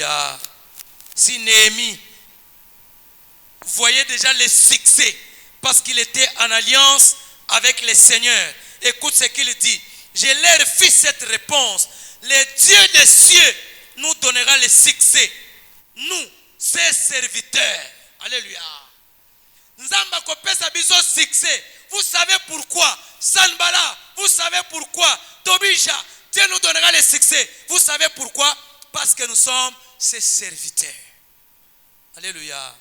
Alléluia. Si Néhémie voyait déjà les succès parce qu'il était en alliance avec le Seigneur, écoute ce qu'il dit. Je leur fis cette réponse. Le Dieu des cieux nous donnera le succès. Nous, ses serviteurs. Alléluia. Nzamba kopesa biso succès. Vous savez pourquoi? Sanbala, vous savez pourquoi? Tobisha, Dieu nous donnera le succès. Vous savez pourquoi? Parce que nous sommes ses serviteurs. Alléluia.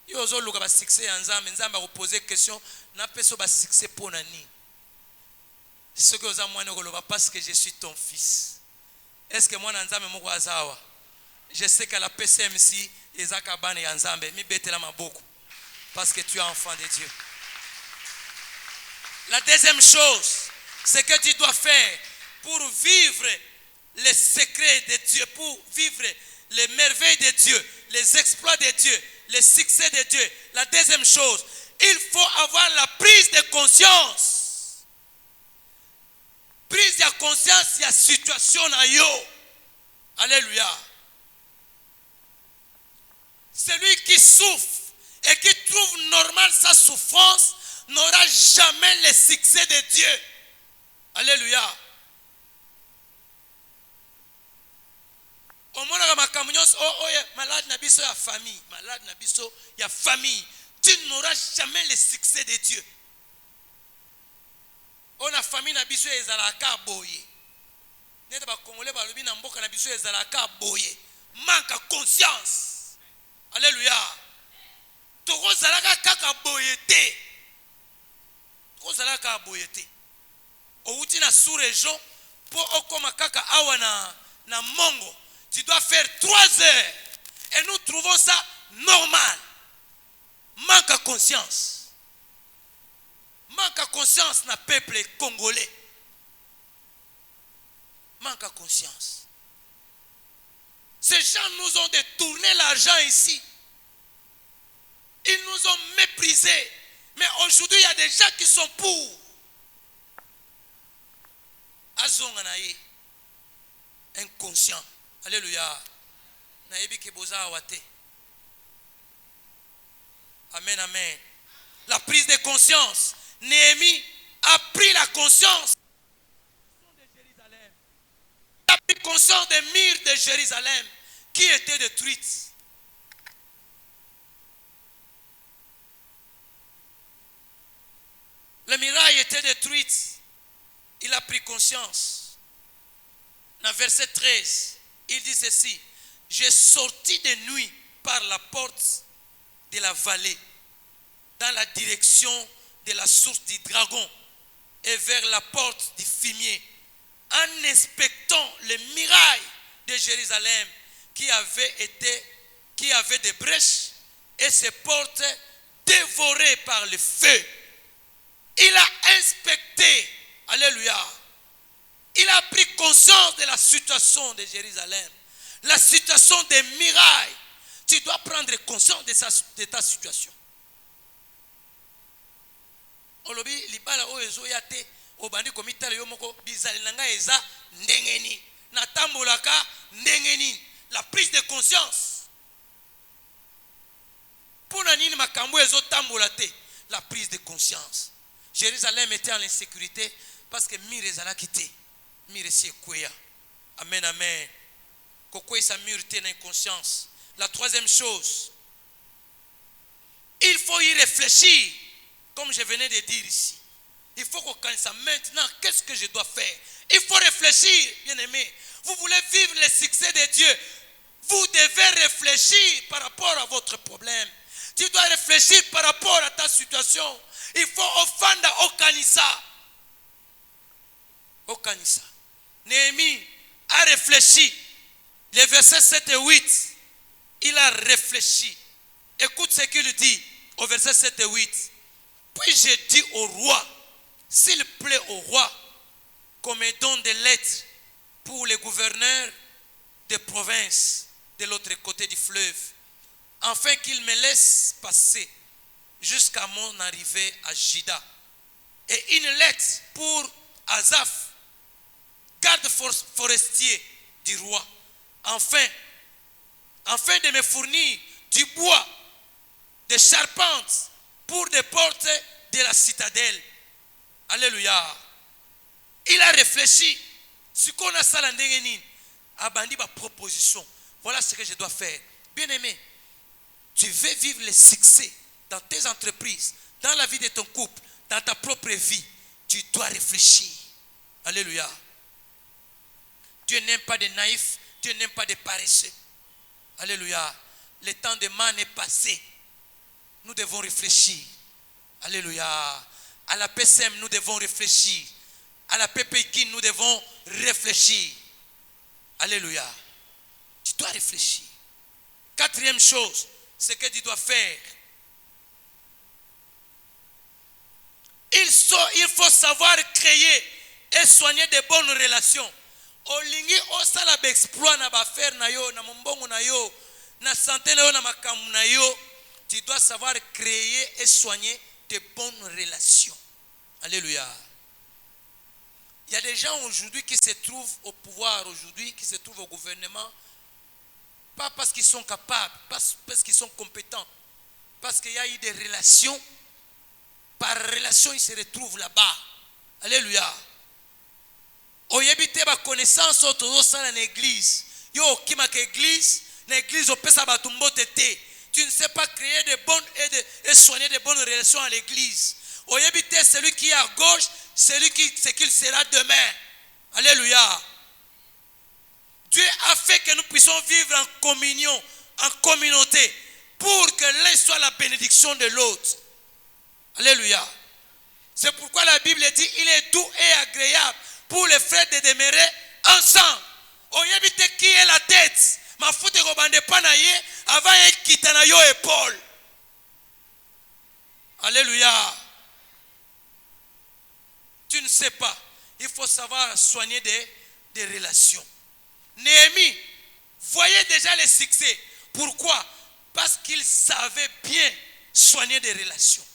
Yozo luka ba succès nzambe, nzamba ko poser question, na peso ba succès pour nani? Ce que vous avez dit, parce que je suis ton fils. Est-ce que moi, nzambe moko azawa? Je sais que la PCMC est zakabane ya nzambe, mi betela maboko. Parce que tu es enfant de Dieu. La deuxième chose, c'est que tu dois faire pour vivre les secrets de Dieu, pour vivre les merveilles de Dieu, les exploits de Dieu, les succès de Dieu. La deuxième chose, il faut avoir la prise de conscience. Prise de conscience, il y a situation à yo. Alléluia. Celui qui souffre et qui trouve normal sa souffrance n'aura jamais le succès de Dieu. Alléluia. Malade nabiso ya famille, malade nabiso ya famille, tu n'auras jamais le succès de Dieu. On a famille nabiso ezalaka boye. Neta ba congolais ba lobi na mboka nabiso ezalaka boye. Manque conscience. Alléluia. Toko zalaka kaka boyete. Toko zalaka boyete. Outi na sous-région pour okoma kaka awa na mongo. Tu dois faire 3 heures. Et nous trouvons ça normal. Manque à conscience. Manque à conscience na peuple congolais. Manque à conscience. Ces gens nous ont détourné l'argent ici. Ils nous ont méprisés. Mais aujourd'hui, il y a des gens qui sont pour. Azonganaye. Inconscient. Alléluia. Naebi kiboza awate. Amen, amen. La prise de conscience. Néhémie a pris la conscience de Jérusalem. Il a pris conscience des murs de Jérusalem qui étaient détruites. Les murailles étaient détruites. Il a pris conscience. Dans verset 13, il dit ceci. J'ai sorti de nuit par la porte de la vallée, dans la direction de la source du dragon et vers la porte du fumier, en inspectant les murailles de Jérusalem qui avaient des brèches et ces portes dévorées par le feu. Il a inspecté, alléluia, il a pris conscience de la situation de Jérusalem, la situation des murailles. Tu dois prendre conscience de ta situation. Olobi libala oyezo yate obandi komitala yomoko bizali nanga eza ndengeni natambolaka ndengeni. La prise de conscience. Pour nini makambo ezo tambola te. La prise de conscience. Jérusalem était en insécurité parce que mire ezala quitté. Mire si kweya. Amen, amen. Kokwe sa mire te na inconscience. La troisième chose, il faut y réfléchir, comme je venais de dire ici. Il faut qu'on connaisse maintenant, qu'est-ce que je dois faire? Il faut réfléchir, bien aimé. Vous voulez vivre le succès de Dieu, vous devez réfléchir par rapport à votre problème. Tu dois réfléchir par rapport à ta situation. Il faut offendre au Kanissa. Au Kanissa. Néhémie a réfléchi. Les versets 7 et 8. Il a réfléchi. Écoute ce qu'il dit au verset 7 et 8. Puis j'ai dit au roi, s'il plaît au roi, qu'on me donne des lettres pour les gouverneurs des provinces de l'autre côté du fleuve, afin qu'il me laisse passer jusqu'à mon arrivée à Jida. Et une lettre pour' garde forestier du roi, afin afin de me fournir du bois, des charpentes pour des portes de la citadelle. Alléluia. Il a réfléchi. Ce qu'on a ça, abandi ma proposition. Voilà ce que je dois faire. Bien aimé, tu veux vivre le succès dans tes entreprises, dans la vie de ton couple, dans ta propre vie. Tu dois réfléchir. Alléluia. Dieu n'aime pas des naïfs. Dieu n'aime pas des paresseux. Alléluia. Le temps de manne est passé. Nous devons réfléchir. Alléluia. À la PCM, nous devons réfléchir. À la PPK, nous devons réfléchir. Alléluia. Tu dois réfléchir. Quatrième chose, ce que tu dois faire. Il faut savoir créer et soigner de bonnes relations. Olingi osala ba exploit na ba faire na yo na mombongo na yo na santé na yo na makamu na yo. Tu dois savoir créer et soigner de bonnes relations. Alléluia. Il y a des gens aujourd'hui qui se trouvent au pouvoir aujourd'hui, qui se trouvent au gouvernement, pas parce qu'ils sont capables, pas parce qu'ils sont compétents, parce qu'il y a eu des relations. Par relation, ils se retrouvent là-bas. Alléluia. Oyebite ba connaissance autour de l'église. Yo kima ke église, l'église au pesa batumbo tete. Tu ne sais pas créer de bonnes et soigner de bonnes relations à l'église. Oyebite celui qui est à gauche, celui qui c'est qu'il sera demain. Alléluia. Dieu a fait que nous puissions vivre en communion, en communauté, pour que l'un soit la bénédiction de l'autre. Alléluia. C'est pourquoi la Bible dit il est doux et agréable pour les frères de demeurer ensemble. Oyebite qui est la tête. Ma foute robande panaye avant ekitana yo épaule. Alléluia. Tu ne sais pas. Il faut savoir soigner des relations. Néhémie voyait déjà les succès. Pourquoi? Parce qu'il savait bien soigner des relations.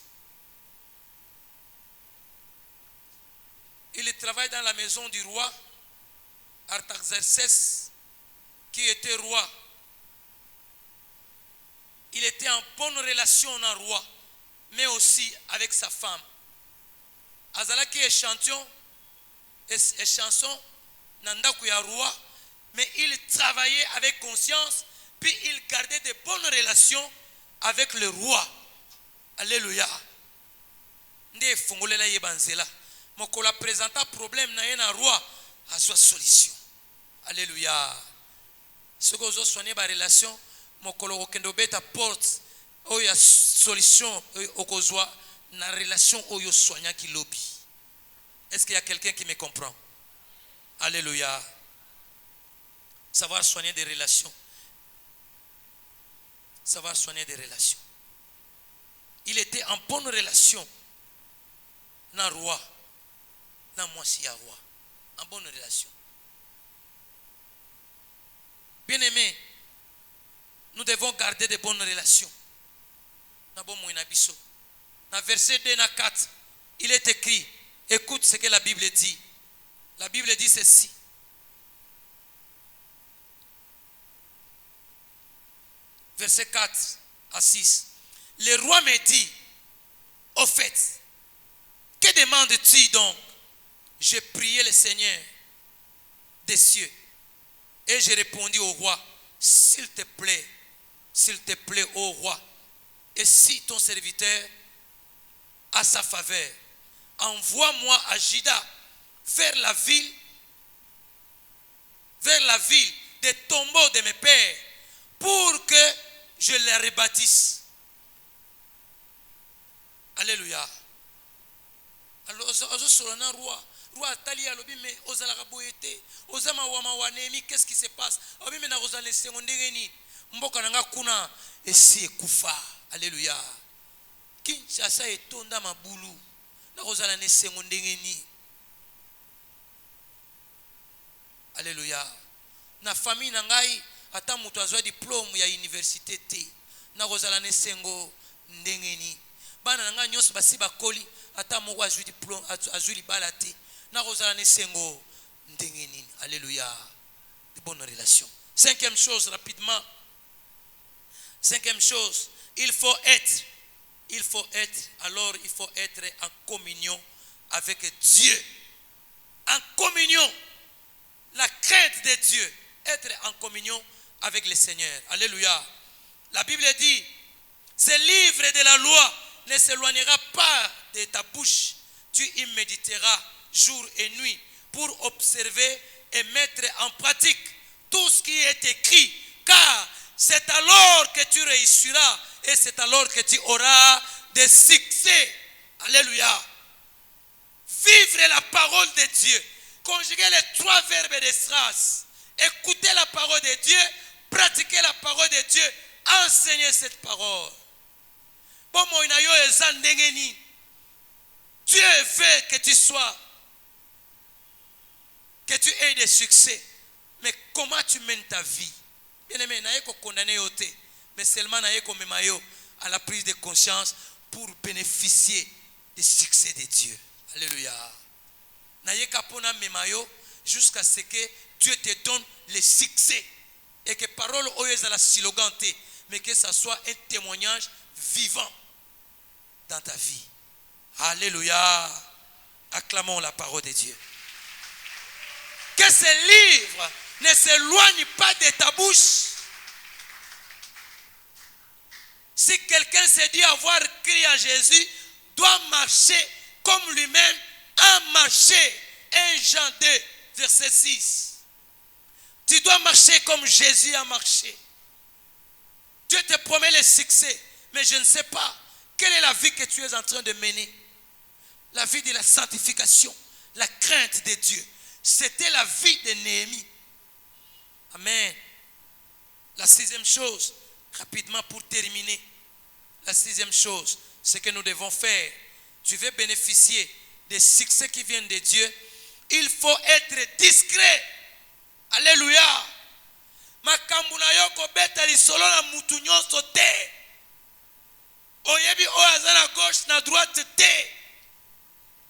Il travaille dans la maison du roi Artaxerxès, qui était roi. Il était en bonne relation avec le roi, mais aussi avec sa femme. Azalaki échantillon, nandaku ya roi, mais il travaillait avec conscience, puis il gardait de bonnes relations avec le roi. Alléluia. Nde fongolela yebanzela. Mokola présenta problème na yena roi a soi solution. Alléluia. Ce que vous soignez ba relation, mokolo okendo beta porte oya solution okozwa na relation oyo soigna ki lobi. Est-ce qu'il y a quelqu'un qui me comprend? Alléluia. Savoir soigner des relations. Savoir soigner des relations. Il était en bonne relation na roi. Na moi si à roi. En bonne relation. Bien aimé, nous devons garder de bonnes relations. Dans verset 2 et 4, il est écrit, écoute ce que la Bible dit. La Bible dit ceci. Verset 4 à 6. Le roi me dit, au fait, que demandes-tu donc? J'ai prié le Seigneur des cieux. Et j'ai répondu au roi, s'il te plaît, ô roi, et si ton serviteur a sa faveur, envoie-moi à Juda vers la ville des tombeaux de mes pères, pour que je les rebâtisse. Alléluia. Alors, roi tali alobi me ozalaka boyete ozama wama wanemi, qu'est-ce qui se passe? Obi me na ozale sengondengeni mboka nanga kuna esi ekufa. Alléluia. Kinshasa etonda mabulu na ozala ne sengondengeni. Alléluia. Na famille nangai ata mutu azwa diplôme ya université te na ozala ne sengo ndengeni. Bana nanga nyonso basi bakoli ata moko azwi diplôme azwi libala te. Alléluia. De bonnes relations. Cinquième chose, rapidement. Cinquième chose, il faut être, alors il faut être en communion avec Dieu. En communion, la crainte de Dieu, être en communion avec le Seigneur. Alléluia. La Bible dit, ce livre de la loi ne s'éloignera pas de ta bouche. Tu y méditeras jour et nuit pour observer et mettre en pratique tout ce qui est écrit. Car c'est alors que tu réussiras et c'est alors que tu auras des succès. Alléluia. Vivre la parole de Dieu. Conjuguer les trois verbes de Stras. Écouter la parole de Dieu. Pratiquer la parole de Dieu. Enseigner cette parole. Dieu veut que tu sois, que tu aies des succès. Mais comment tu mènes ta vie? Bien aimé, n'a pas condamné mais seulement n'a pas à la prise de conscience pour bénéficier des succès de Dieu. Alléluia. N'a pas pona memayo jusqu'à ce que Dieu te donne les succès et que parole oyez à la silogante, mais que ça soit un témoignage vivant dans ta vie. Alléluia. Acclamons la parole de Dieu. Que ce livre ne s'éloigne pas de ta bouche. Si quelqu'un se dit avoir crié à Jésus, doit marcher comme lui-même a marché. 1 Jean 2, verset 6. Tu dois marcher comme Jésus a marché. Dieu te promet le succès, mais je ne sais pas quelle est la vie que tu es en train de mener. La vie de la sanctification, la crainte de Dieu. C'était la vie de Néhémie. Amen. La sixième chose, rapidement pour terminer, la sixième chose, ce que nous devons faire, tu veux bénéficier des succès qui viennent de Dieu, il faut être discret. Alléluia. Makambu na yo kobeta lisolo na mutu nyonso te. Oyebi o aza na gauche na droite te.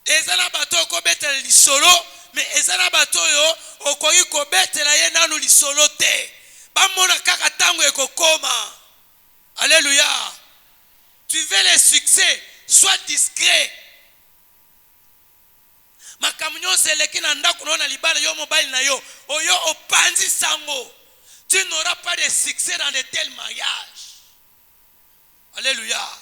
Eza na bato kobeta lisolo, mais eza na bato yo okoki kobetela ye nanu lisolo te. Bamona kaka tango ekokoma. Alléluia. Tu veux le succès, sois discret. Makamunyo seleki na ndako na libala yo mobile na yo, oyo opanzi sango. Tu n'auras pas de succès dans de tels mariages. Alléluia.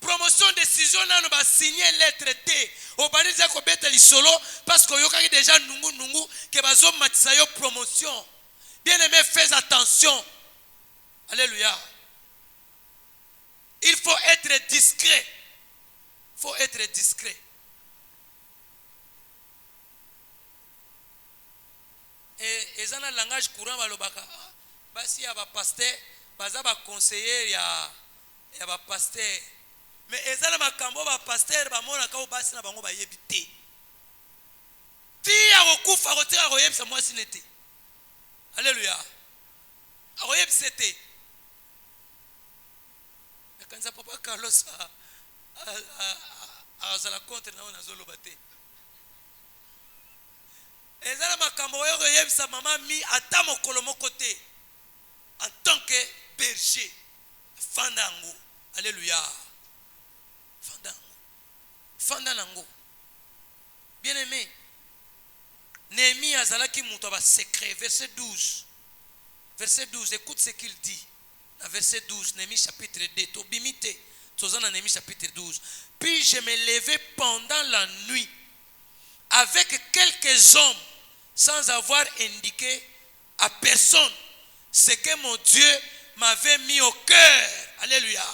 Promotion décision nano ba signer lettre T. Obaniza ko beta lisolo parce que yokaki déjà nungu que bazo matisa yo promotion. Bien aimé, fais attention. Alléluia. Il faut être discret. Il faut être discret. Et ça, dans le langage courant, basi ya ba pasteur, baza ba conseiller ya ba pasteur. Mais ça na makambo ba pasteur ba mona ka basi na bango ba yebite. Ti ya kokufa kotira ko yebisa mwasi nete. Alléluia. Ako yebisete. Kanza papa Carlos a la contre na ona zolo bate. Ezala makambo yo yebisa mama mi ata mokolo moko te en tant que berger fandango. Alléluia. Fandango. Bien aimé, Néhémie azalaki muto ba secret. Verset 12. Verset 12, écoute ce qu'il dit. Verset 12, Néhémie chapitre 2. Tobimite, tozana Néhémie chapitre 12. Puis je me levai pendant la nuit avec quelques hommes sans avoir indiqué à personne ce que mon Dieu m'avait mis au cœur. Alléluia.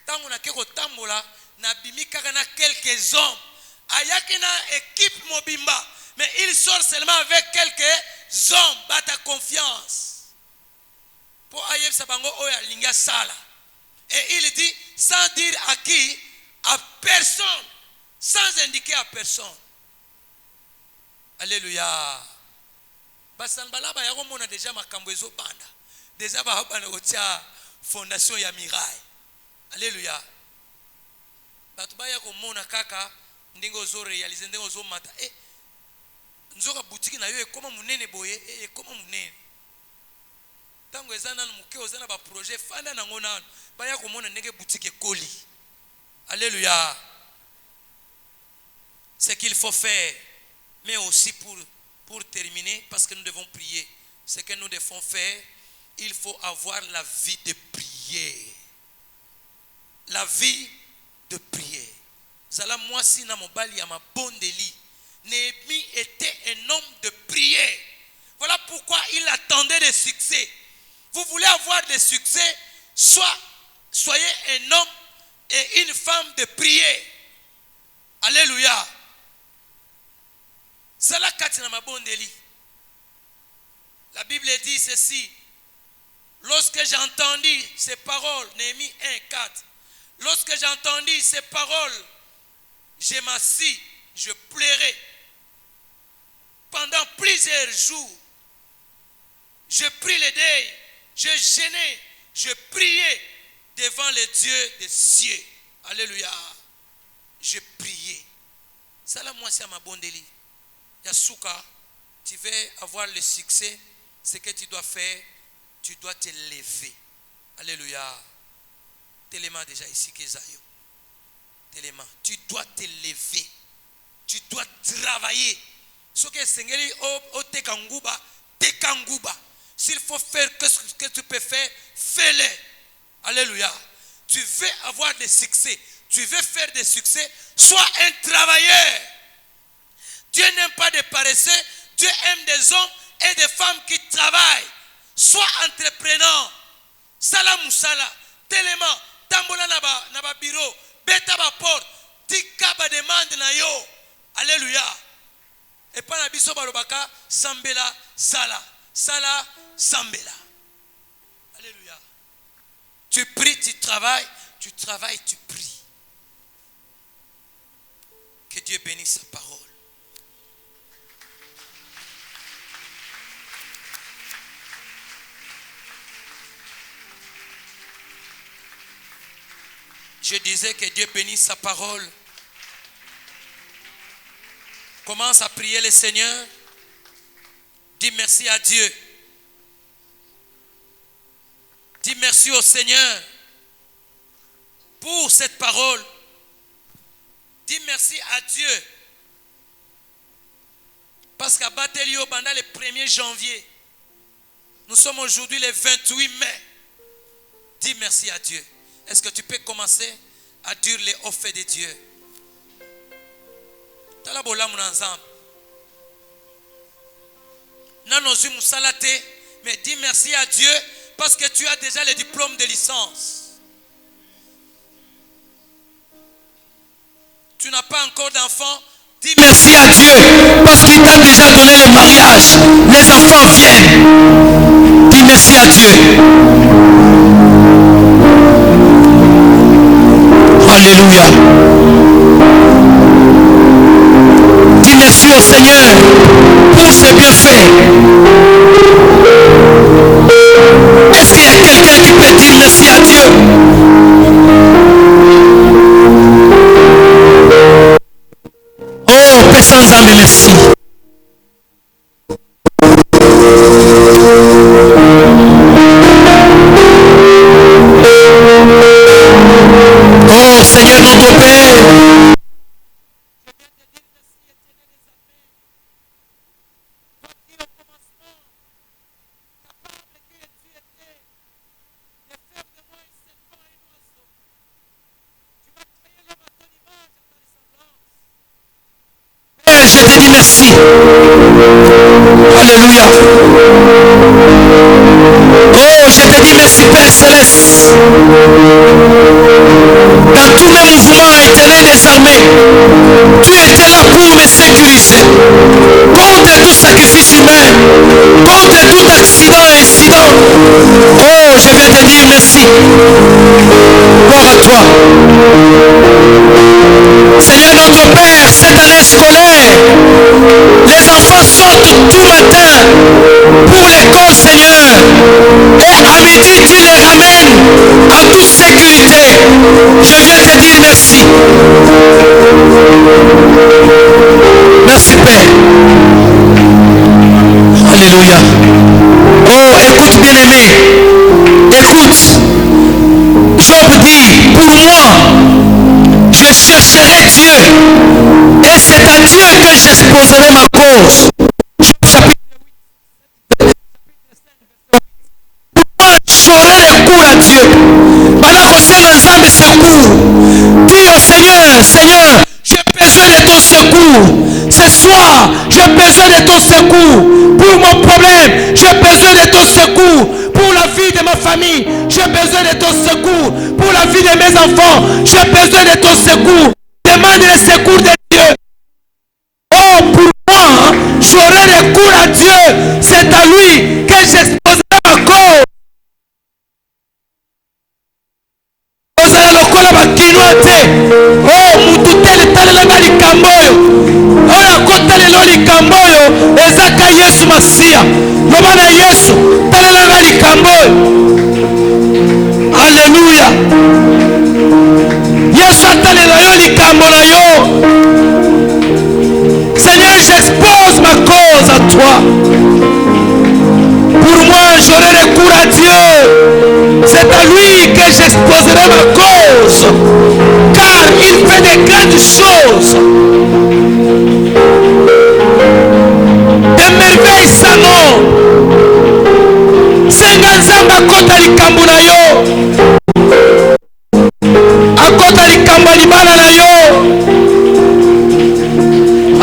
Tango na keko tambola na bimi kaka na quelques hommes. Ayaki na équipe mobimba, mais il sort seulement avec quelques hommes. Bata confiance. Pour ayeb sabango oya linga sala. Et il dit sans dire à qui, à personne, sans indiquer à personne. Alléluia. Basanbala ba yako mona déjà makambo ezo banda. Déjà ba bana otia fondation ya miraille. Alléluia. Batu ba yako mona kaka ndingo zo réaliser ndingo zo mata. Nzoka boutique na yo ekoma munene boye ekoma munene. ntango eza nanu moke oza na baprojet fanda nango nanu baya komona ndenge boutique ekoli. Alléluia. Ce qu'il faut faire, mais aussi pour terminer, parce que nous devons prier, ce que nous devons faire, il faut avoir la vie de prière. La vie de prière. Zala moi si na mobali ya mabondeli. Néhémie était un homme de prière. Voilà pourquoi il attendait des succès. Vous voulez avoir des succès, soyez un homme et une femme de prière. Alléluia. Zala katina mabondeli. La Bible dit ceci. Lorsque j'ai entendu ces paroles, Néhémie 1, 4. Lorsque j'ai entendu ces paroles, je m'assis, je pleurais. Pendant plusieurs jours, je pris le deuil, je gênais, je priais devant le Dieu des cieux. Alléluia. Je priais. Ça là, moi, c'est ma bondeli. Yasuka, tu veux avoir le succès, ce que tu dois faire, tu dois te lever. Alléluia. Téléma déjà ici, Kezayo. Téléma, tu dois te lever. Tu dois travailler. Ce que Seigneur au tekanguba, tekanguba. S'il faut faire ce que tu peux faire, fais-le. Alléluia. Tu veux avoir des succès, tu veux faire des succès, sois un travailleur. Dieu n'aime pas des paresseux, Dieu aime des hommes et des femmes qui travaillent. Sois entrepreneur. Sala musala, téléma, tambola naba bureau, beta ba porte, tika ba demande na yo. Alléluia. Et pas na biso balobaka sambela sala, sala sambela. Alléluia. Tu pries, tu travailles, tu pries. Que Dieu bénisse sa parole. Je disais que Dieu bénisse sa parole. Commence à prier le Seigneur. Dis merci à Dieu. Dis merci au Seigneur pour cette parole. Dis merci à Dieu. Parce qu'à Batelio, pendant le 1er janvier, nous sommes aujourd'hui le 28 mai. Dis merci à Dieu. Est-ce que tu peux commencer à dire les hauts faits de Dieu? Talabola mon ensemble. Nanozu musalate, mais dis merci à Dieu parce que tu as déjà le diplôme de licence. Tu n'as pas encore d'enfant, dis merci à Dieu parce qu'il t'a déjà donné le mariage. Les enfants viennent. Dis merci à Dieu. Alléluia. Dis merci au Seigneur pour ses bienfaits. Est-ce qu'il y a quelqu'un qui peut dire merci à Dieu? Oh, paix sans âme, merci. Oh Seigneur notre Père, je te dis merci. Alléluia. Oh, je te dis merci Père Céleste. Dans tous mes mouvements intérieurs des armées, tu étais là pour me sécuriser. Contre tout sacrifice humain, contre tout accident et incident. Oh, je vais te dire merci. Gloire à toi. Seigneur notre Père, cette année scolaire, les enfants sortent tout matin pour l'école, Seigneur. Et à midi, tu les ramènes en toute sécurité. Je viens te dire merci. Merci Père. Alléluia. Oh, écoute bien aimé. j'exposerai ma cause. J'aurai recours à Dieu. Maintenant, concerne ensemble secours. Dis au Seigneur, Seigneur, j'ai besoin de ton secours. Ce soir, j'ai besoin de ton secours. Pour mon problème, j'ai besoin de ton secours. Pour la vie de ma famille, j'ai besoin de ton secours. Pour la vie de mes enfants, j'ai besoin de ton secours. Demande le secours de Dieu. Oh, pour moi, j'aurai recours à Dieu. C'est à lui que j'exposerai ma cause. Lokola bakinwa te. Oh, mutu tele talelanga likambo oyo. Oyo akotalelo likambo oyo ezaka Yesu Masiya. Loba na Yesu talelanga likambo oyo. Alléluia. Yesu atalela yo likambo na yo. Seigneur, j'expose ma cause à toi. Pour moi, j'aurai recours à Dieu. C'est à lui que j'exposerai ma cause. Car il fait de grandes choses. Des merveilles sans nom. Senga nzamba akota likambo na yo. Akota likambo libala na yo.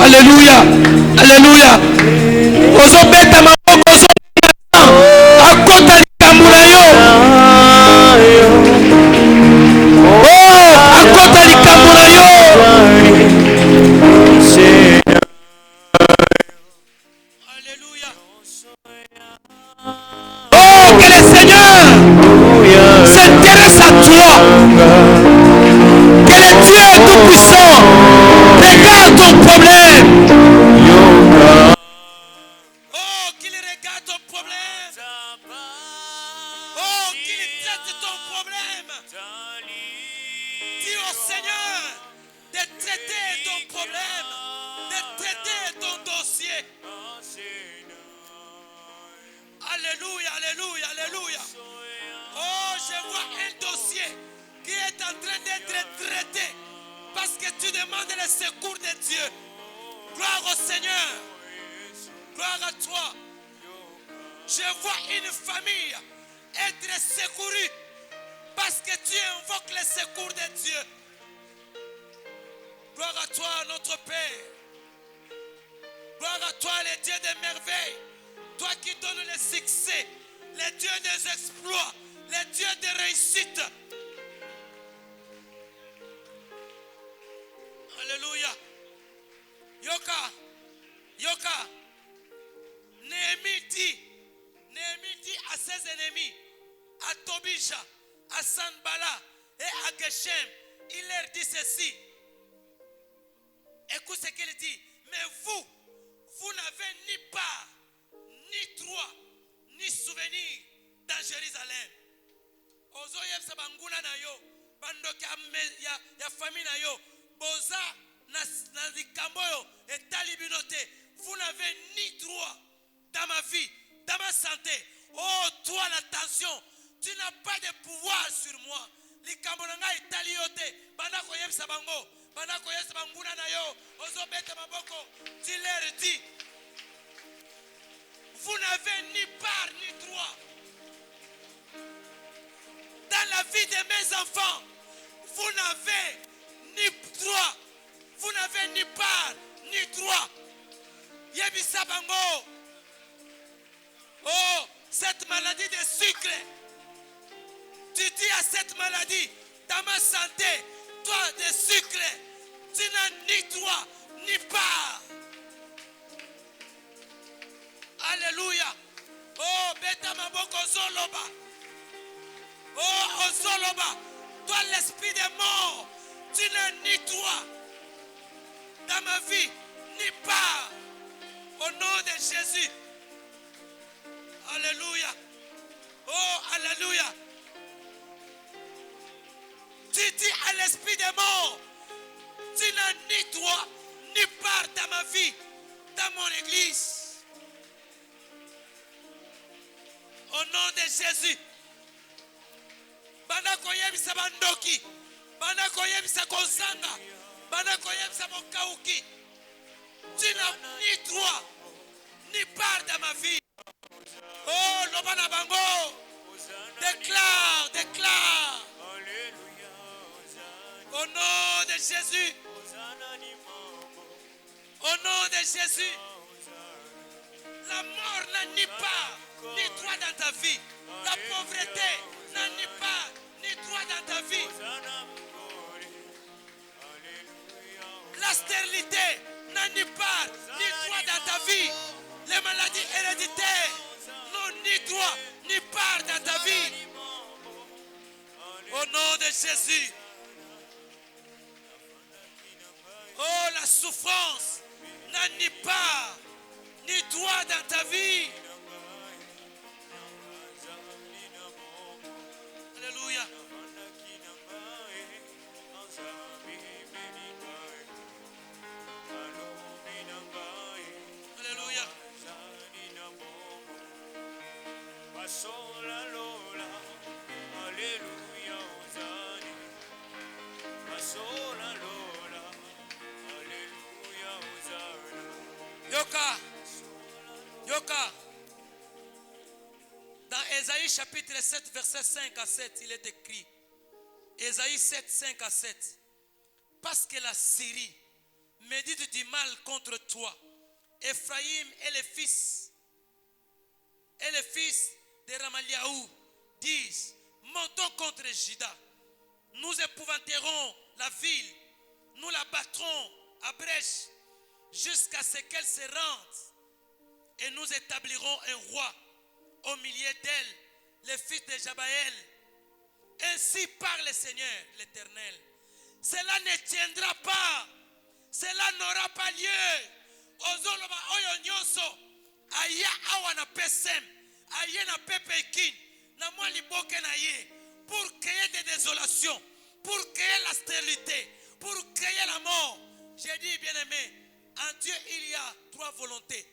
Alléluia. Alléluia. Ozobeta maboko ozobeta. Akota likambo na yo. Oh, akota likambo na yo. Alléluia. Oh, que le Seigneur s'intéresse à toi. Que le Dieu Tout-Puissant regarde ton problème. Oh, qu'il regarde ton problème. Oh, qu'il traite ton problème. Dis au Seigneur de traiter ton problème, de traiter ton dossier. Alléluia, alléluia, alléluia. Oh, je vois un dossier qui est en train d'être traité parce que tu demandes le secours de Dieu. Gloire au Seigneur. Gloire à toi. Je vois une famille être secourue parce que tu invoques le secours de Dieu. Gloire à toi, notre Père. Gloire à toi, le Dieu des merveilles. Toi qui donnes le succès, le Dieu des exploits, le Dieu des réussites. Alléluia. Yoka, Yoka. Néhémie dit à ses ennemis, à Tobija, à Sanbala et à Geshem, il leur dit ceci. Écoute ce qu'il dit. Mais vous n'avez ni part, ni droit, ni souvenir dans Jérusalem. Ozoyeb sabanguna na yo, bandoka ya famille na yo, boza na likambo yo etali binote. Vous n'avez ni droit dans ma vie, dans ma santé. Oh, toi la tension, tu n'as pas de pouvoir sur moi. Likambo nanga etali yote, bandako yeb sabango, bandako yeb sabanguna na yo, ozobete maboko, tu leur dis. Vous n'avez ni part ni droit dans la vie de mes enfants. Vous n'avez ni droit, vous n'avez ni part ni droit. Yebisa bango. Oh, cette maladie de sucre, tu dis à cette maladie, dans ma santé, toi de sucre, tu n'as ni droit ni part. Alléluia. Oh, beta maboko zoloba. Oh, zoloba. Toi, l'esprit des morts, tu n'as ni droit dans ma vie, ni part. Au nom de Jésus. Alléluia. Oh, alléluia. Tu dis à l'esprit des morts, tu n'as ni droit, ni part dans ma vie, dans mon église. Au nom de Jésus. Bana koyebisa bandoki. Bana koyebisa kozanga. Bana koyebisa mokauki. Tu n'as ni droit, ni part dans ma vie. Oh, Lobana Bango. Déclare, déclare. Au nom de Jésus. Au nom de Jésus. La mort n'a ni part, ni droit dans ta vie. La pauvreté n'a ni part, ni droit dans ta vie. La stérilité n'a ni part, ni droit dans ta vie. Les maladies héréditaires n'ont ni droit, ni part dans ta vie. Au nom de Jésus. Oh, la souffrance n'a ni part, ni droit dans ta vie. Alléluia. Alléluia. Yoka. Yoka. Dans Ésaïe chapitre 7, verset 5 à 7, il est écrit. Ésaïe 7, 5 à 7. Parce que la Syrie médite du mal contre toi. Ephraïm et les fils de Ramaliaou disent, montons contre Juda. Nous épouvanterons la ville. Nous la battrons à brèche jusqu'à ce qu'elle se rende. Et nous établirons un roi au milieu d'elle, les fils de Jabaël. Ainsi parle le Seigneur, l'Éternel. Cela ne tiendra pas. Cela n'aura pas lieu. Ozoloba oyo nyonso aya awa na pesem aya na pepekin na mwali boke na ye pour créer des désolations, pour créer la stérilité, pour créer la mort. J'ai dit, bien-aimé, en Dieu il y a trois volontés.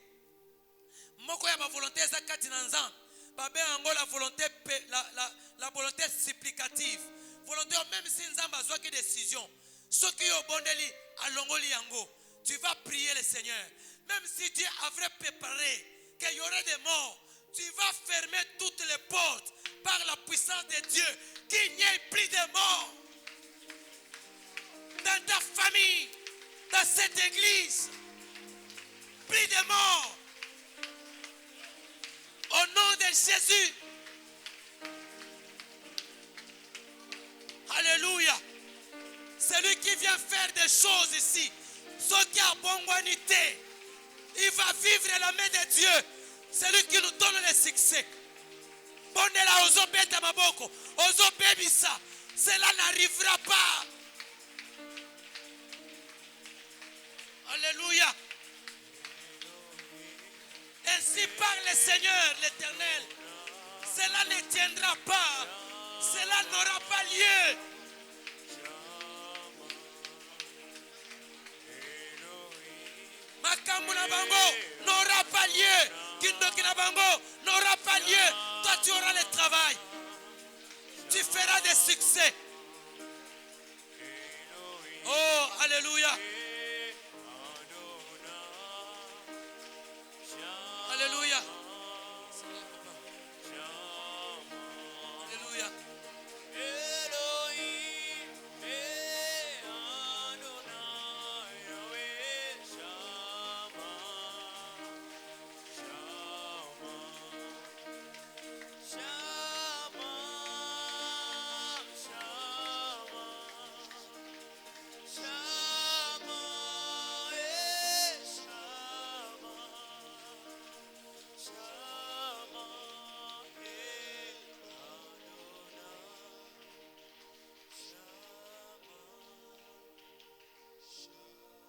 Moko ya ba volonté zakati na nzam. Babe ango la volonté la volonté supplicative. Volonté même si nzamba azwaki décision. Soki yo bondeli alongoli yango. Tu vas prier le Seigneur. Même si Dieu avait préparé qu'il y aurait des morts, tu vas fermer toutes les portes par la puissance de Dieu. Qu'il n'y ait plus de morts dans ta famille, dans cette église. Plus de morts. Au nom de Jésus. Alléluia. Celui qui vient faire des choses ici, ce qui a bonité, il va vivre la main de Dieu. Celui qui nous donne le succès. Bondela ozo beta maboko, ozo bebisa. Cela n'arrivera pas. Alléluia. Ainsi parle le Seigneur, l'Éternel. Cela ne tiendra pas. Cela n'aura pas lieu. Makambu na bango n'aura pas lieu. Kindoki na bango n'aura pas lieu. Toi tu auras le travail. Tu feras des succès. Oh, alléluia.